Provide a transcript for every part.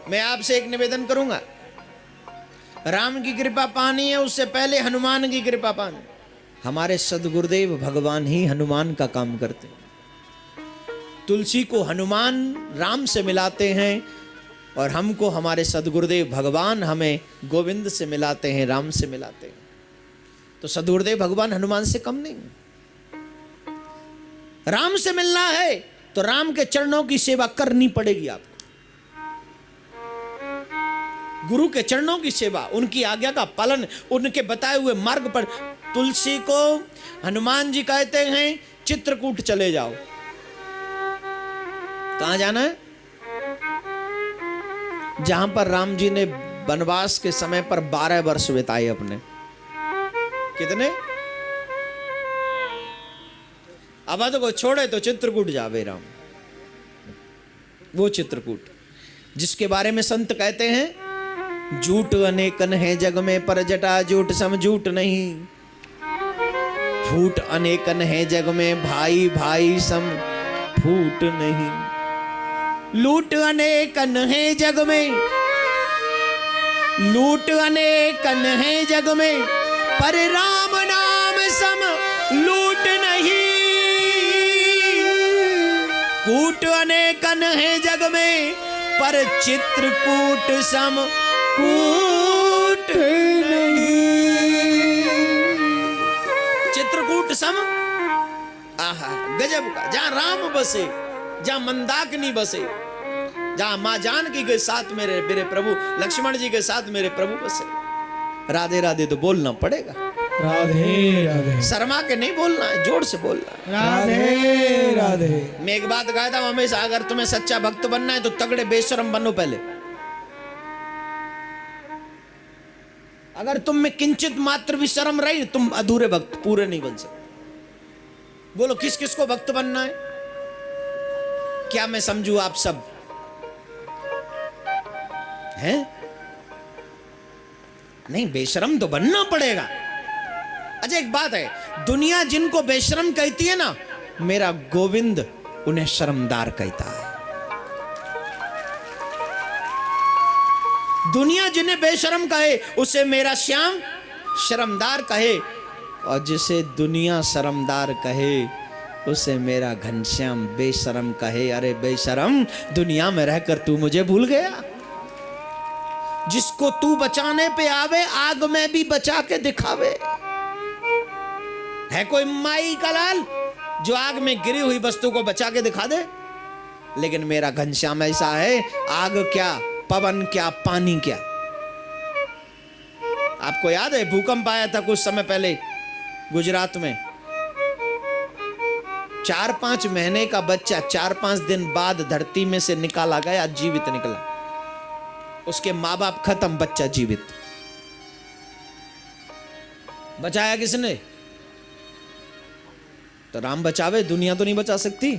मैं आपसे एक निवेदन करूंगा, राम की कृपा पानी है उससे पहले हनुमान की कृपा पानी। हमारे सदगुरुदेव भगवान ही हनुमान का काम करते हैं। तुलसी को हनुमान राम से मिलाते हैं और हमको हमारे सदगुरुदेव भगवान हमें गोविंद से मिलाते हैं, राम से मिलाते हैं। तो सदगुरुदेव भगवान हनुमान से कम नहीं। राम से मिलना है तो राम के चरणों की सेवा करनी पड़ेगी आपको। गुरु के चरणों की सेवा, उनकी आज्ञा का पालन, उनके बताए हुए मार्ग पर। तुलसी को हनुमान जी कहते हैं चित्रकूट चले जाओ। कहां जाना है? जहां पर राम जी ने वनवास के समय पर 12 वर्ष बिताए अपने। कितने? अवध को छोड़े तो चित्रकूट जावे राम। वो चित्रकूट जिसके बारे में संत कहते हैं झूठ अनेकन है जग में पर जटा झूठ सम झूठ नहीं। फूट अनेकन है जग में भाई भाई सम फूट नहीं। लूट अनेकन है जग में, लूट अनेकन है जग में पर राम नाम सम लूट नहीं। कूट अनेकन है जग में पर चित्रकूट सम कूट नहीं। चित्रकूट सम आहा गजब का, जहां राम बसे, जहां मंदाकिनी बसे, जहां मां जानकी के साथ मेरे प्रभु लक्ष्मण जी के साथ मेरे प्रभु बसे। राधे राधे तो बोलना पड़ेगा। राधे राधे। शर्मा के नहीं बोलना है, जोर से बोलना। राधे राधे। मैं एक बात कहता हूं हमेशा, अगर तुम्हें सच्चा भक्त बनना है तो तगड़े बेशरम बनो पहले। अगर तुम में किंचित मात्र भी शर्म रही तुम अधूरे भक्त, पूरे नहीं बन सकते। बोलो किस किस को भक्त बनना है? क्या मैं समझू आप सब हैं? नहीं, बेशरम तो बनना पड़ेगा। अच्छा एक बात है, दुनिया जिनको बेशरम कहती है ना, मेरा गोविंद उन्हें शर्मदार कहता है। दुनिया जिन्हें बेशरम कहे उसे मेरा श्याम शर्मदार कहे, और जिसे दुनिया शर्मदार कहे उसे मेरा घनश्याम बेशरम कहे। अरे बेशरम, दुनिया में रहकर तू मुझे भूल गया। जिसको तू बचाने पे आवे आग में भी बचा के दिखावे। है कोई माई का लाल जो आग में गिरी हुई वस्तु को बचा के दिखा दे? लेकिन मेरा घनश्याम ऐसा है, आग क्या, पवन क्या, पानी क्या। आपको याद है भूकंप आया था कुछ समय पहले गुजरात में। 4-5 महीने का बच्चा 4-5 दिन बाद धरती में से निकाला गया, जीवित निकला। उसके माँ बाप खत्म, बच्चा जीवित। बचाया किसने? तो राम बचावे, दुनिया तो नहीं बचा सकती।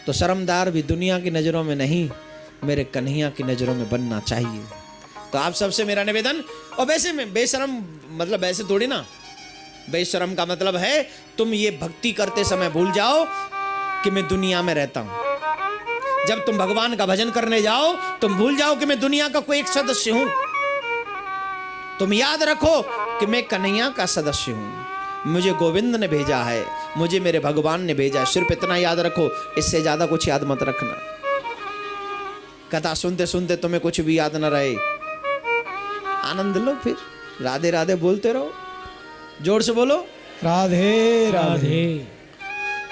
तो शर्मदार भी दुनिया की नजरों में नहीं, मेरे कन्हैया की नजरों में बनना चाहिए। तो आप सबसे मेरा निवेदन, और वैसे में बेशरम मतलब ऐसे थोड़ी ना, बेशरम का मतलब है तुम ये भक्ति करते समय भूल जाओ कि मैं दुनिया में रहता हूं। जब तुम भगवान का भजन करने जाओ तुम भूल जाओ कि मैं दुनिया का कोई एक सदस्य हूं। तुम याद रखो कि मैं कन्हैया का सदस्य हूं, मुझे गोविंद ने भेजा है, मुझे मेरे भगवान ने भेजा। सिर्फ इतना याद रखो, इससे ज्यादा कुछ याद मत रखना। कथा सुनते सुनते तुम्हें कुछ भी याद न रहे, आनंद लो, फिर राधे राधे बोलते रहो। जोर से बोलो राधे राधे।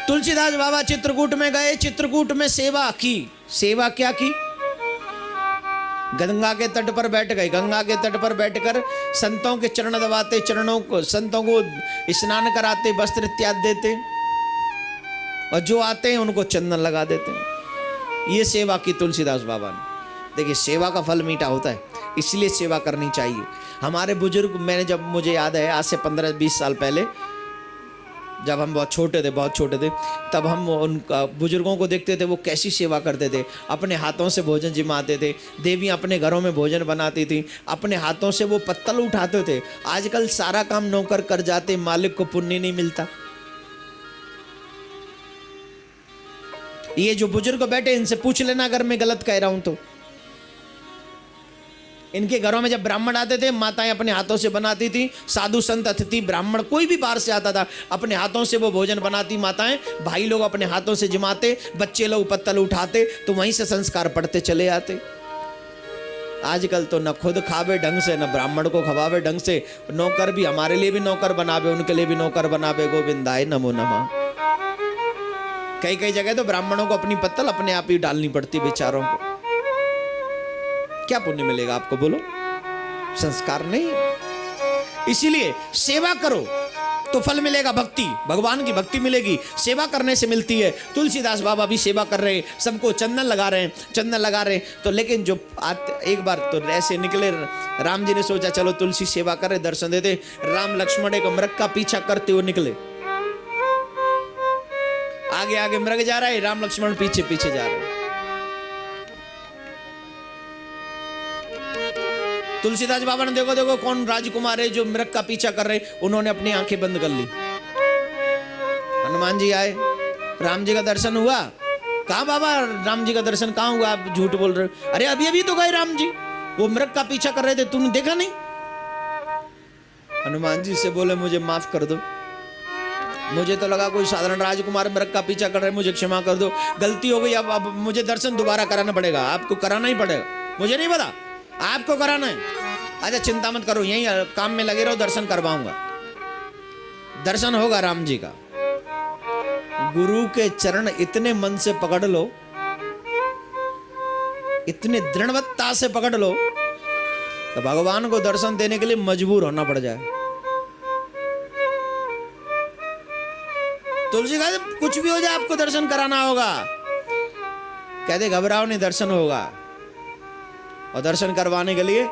तुलसीदास बाबा चित्रकूट में गए, चित्रकूट में सेवा की। सेवा क्या की? गंगा के तट पर बैठ गए। गंगा के तट पर बैठकर संतों के चरण दबाते, चरणों को, संतों को स्नान कराते, वस्त्र इत्यादि देते, और जो आते हैं उनको चंदन लगा देते हैं। ये सेवा की तुलसीदास बाबा ने। देखिए सेवा का फल मीठा होता है, इसलिए सेवा करनी चाहिए। हमारे बुजुर्ग, मैंने जब, मुझे याद है आज से 15-20 साल पहले, जब हम बहुत छोटे थे, तब हम उनका बुजुर्गों को देखते थे वो कैसी सेवा करते थे। अपने हाथों से भोजन जिमाते थे, देवियाँ अपने घरों में भोजन बनाती थी, अपने हाथों से वो पत्तल उठाते थे। आजकल सारा काम नौकर कर जाते, मालिक को पुण्य नहीं मिलता। ये जो बुजुर्ग बैठे इनसे पूछ लेना अगर मैं गलत कह रहा हूं तो। इनके घरों में जब ब्राह्मण आते थे, माताएं अपने हाथों से बनाती थी। साधु संत अतिथि ब्राह्मण कोई भी बाहर से आता था, अपने हाथों से वो भोजन बनाती माताएं। भाई लोग अपने हाथों से जमाते, बच्चे लोग पत्तल उठाते, तो वहीं से संस्कार पढ़ते चले आते। आजकल तो न खुद खावे ढंग से, न ब्राह्मण को खवावे ढंग से। नौकर भी हमारे लिए भी नौकर बनावे, उनके लिए भी नौकर बनावे। गोविंदाय नमो नमः। कई कई जगह तो ब्राह्मणों को अपनी पत्तल अपने आप ही डालनी पड़ती बेचारों को। क्या पुण्य मिलेगा आपको बोलो? संस्कार नहीं। इसीलिए सेवा करो तो फल मिलेगा, भक्ति, भगवान की भक्ति मिलेगी, सेवा करने से मिलती है। तुलसीदास बाबा भी सेवा कर रहे, सबको चंदन लगा रहे हैं, चंदन लगा रहे हैं। तो लेकिन जो एक बार तो ऐसे निकले, राम जी ने सोचा चलो तुलसी सेवा करे, दर्शन देते। राम लक्ष्मण एक मृग का पीछा करते हुए निकले। आगे आगे मृग जा रहा है, राम लक्ष्मण पीछे पीछे जा रहे हैं। तुलसीदास बाबा ने देखो देखो कौन राजकुमार है जो मृग का पीछा कर रहे, उन्होंने अपनी आंखें बंद कर ली। हनुमान जी आए, राम जी का दर्शन हुआ। कहा बाबा राम जी का दर्शन कहाँ हुआ? आप झूठ बोल रहे हो। अरे अभी अभी तो गए राम जी, वो मृग का पीछा कर रहे थे, तुमने देखा नहीं? हनुमान जी से बोले मुझे माफ कर दो, मुझे तो लगा कोई साधारण राजकुमार मृग का पीछा कर रहे, मुझे क्षमा कर दो, गलती हो गई। अब मुझे दर्शन दोबारा कराना पड़ेगा, आपको कराना ही पड़ेगा। मुझे नहीं पता, आपको कराना है। अच्छा चिंता मत करो, यही काम में लगे रहो, दर्शन करवाऊंगा। दर्शन होगा राम जी का। गुरु के चरण इतने मन से पकड़ लो, इतने दृढ़वत्ता से पकड़ लो तो भगवान को दर्शन देने के लिए मजबूर होना पड़ जाए। तुलसी कहते कुछ भी हो जाए आपको दर्शन कराना होगा। कहते घबराओ नहीं, दर्शन होगा। और दर्शन करवाने के लिए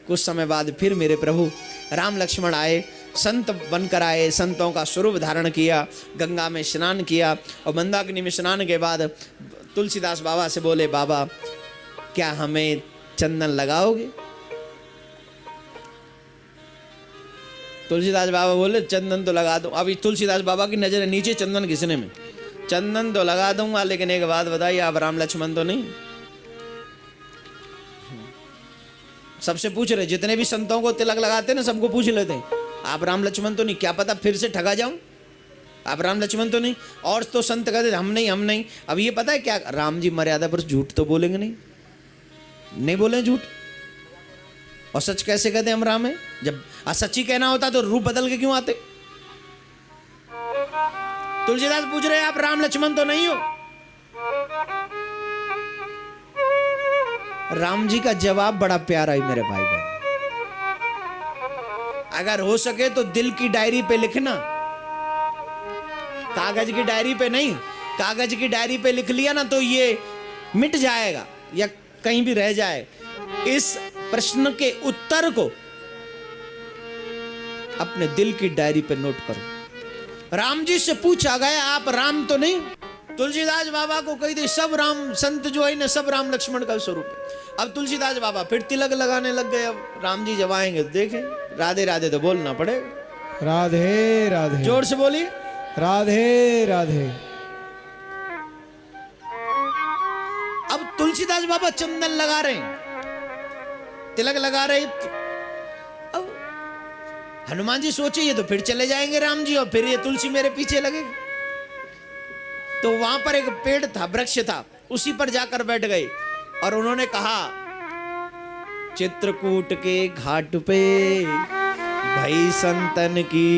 कुछ समय बाद फिर मेरे प्रभु राम लक्ष्मण आए, संत बनकर आए, संतों का स्वरूप धारण किया, गंगा में स्नान किया। और मंदाकिनी में स्नान के बाद तुलसीदास बाबा से बोले बाबा क्या हमें चंदन लगाओगे? तुलसीदास बाबा बोले चंदन तो लगा दूं। अभी तुलसीदास बाबा की नजर है नीचे चंदन घिसने में। चंदन तो लगा दूंगा, लेकिन एक बात बताइए, आप राम लक्ष्मण तो नहीं? सबसे पूछ रहे, जितने भी संतों को तिलक लगाते हैं ना, सबको पूछ लेते हैं आप राम लक्ष्मण तो नहीं? क्या पता फिर से ठगा जाऊं, आप राम लक्ष्मण तो नहीं? और तो संत कहते हम नहीं, हम नहीं। अब ये पता है क्या, राम जी मर्यादा पर झूठ तो बोलेंगे नहीं, नहीं बोले झूठ। और सच कैसे कहते हम राम है? जब सच्ची कहना होता तो रूप बदल के क्यों आते? तुलसीदास पूछ रहे आप राम लक्ष्मण तो नहीं हो? राम जी का जवाब बड़ा प्यारा है मेरे भाई बहन। अगर हो सके तो दिल की डायरी पे लिखना, कागज की डायरी पे नहीं। कागज की डायरी पे लिख लिया ना तो ये मिट जाएगा या कहीं भी रह जाए। इस प्रश्न के उत्तर को अपने दिल की डायरी पे नोट करो। राम जी से पूछा गया आप राम तो नहीं? तुलसीदास बाबा को कही थी सब राम संत जो है ना, सब राम लक्ष्मण का स्वरूप है। अब तुलसीदास बाबा फिर तिलक लगाने लग गए। अब राम जी जब आएंगे देखें, राधे राधे तो बोलना पड़ेगा। राधे राधे, जोर से बोलिए राधे राधे। अब तुलसीदास बाबा चंदन लगा रहे हैं, तिलक लगा रहे। अब हनुमान जी सोचे ये तो फिर चले जाएंगे राम जी, और फिर ये तुलसी मेरे पीछे लगेगी। तो वहां पर एक पेड़ था, वृक्ष था, उसी पर जाकर बैठ गए और उन्होंने कहा चित्रकूट के घाट पे भई संतन की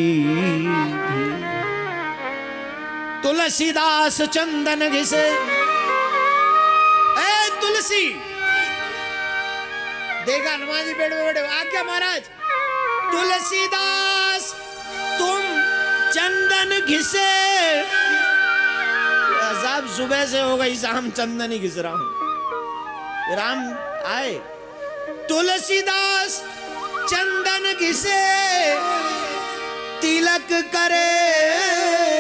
तुलसीदास चंदन घिसे। ए तुलसी, देखा हनुमान जी पेड़ पे बैठे, आज्ञा महाराज। तुलसीदास तुम चंदन घिसे। साहब सुबह से हो गई, शाम चंदन ही घिस रहा हूं। राम आए, तुलसीदास चंदन घिसे, तिलक करे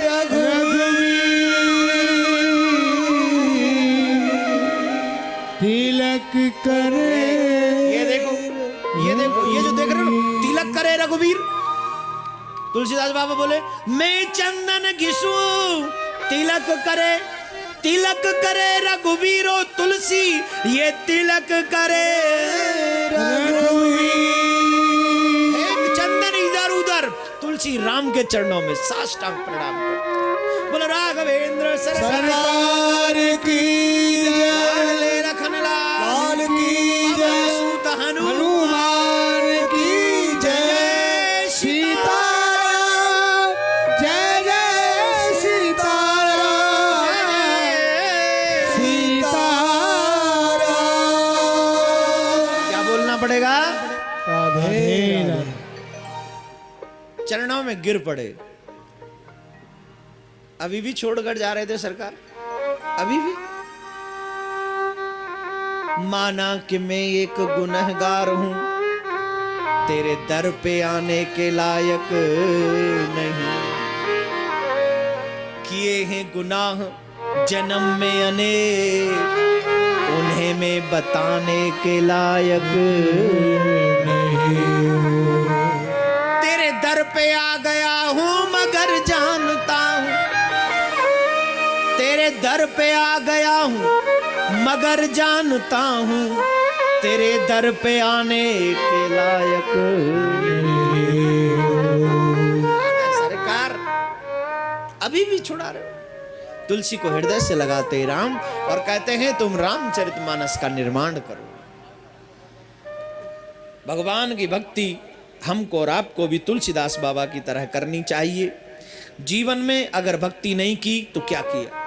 रघुवीर, तिलक करे। ये देखो, ये देखो, ये जो देख रहे हो, तिलक करे रघुवीर। तुलसीदास बाबा बोले मैं चंदन घिसूं, तिलक करे, तिलक करे रघुवीरो। तुलसी ये तिलक करे एक चंदन इधर उधर तुलसी राम के चरणों में साष्टांग प्रणाम करते। बोलो राघवेंद्र सरकार की जय, लाडले रखनलाल लाल की जय, सूत हनुमान की जय, सीताराम जय जय सीताराम, सीताराम। क्या बोलना पड़ेगा? राधे राधे। चरणों में गिर पड़े। अभी भी छोड़कर जा रहे थे सरकार, अभी भी माना कि मैं एक गुनहगार हूं, तेरे दर पे आने के लायक नहीं, किए हैं गुनाह जन्म में अनेक, उन्हें मैं बताने के लायक नहीं, तेरे दर पे आ गया हूं मगर जानता हूं, तेरे दर पे आ गया हूं मगर जानता हूं, तेरे दर पे आने के लायक सरकार अभी भी छुड़ा रहे हो। तुलसी को हृदय से लगाते राम और कहते हैं तुम रामचरितमानस का निर्माण करो। भगवान की भक्ति हमको और आपको भी तुलसीदास बाबा की तरह करनी चाहिए। जीवन में अगर भक्ति नहीं की तो क्या किया?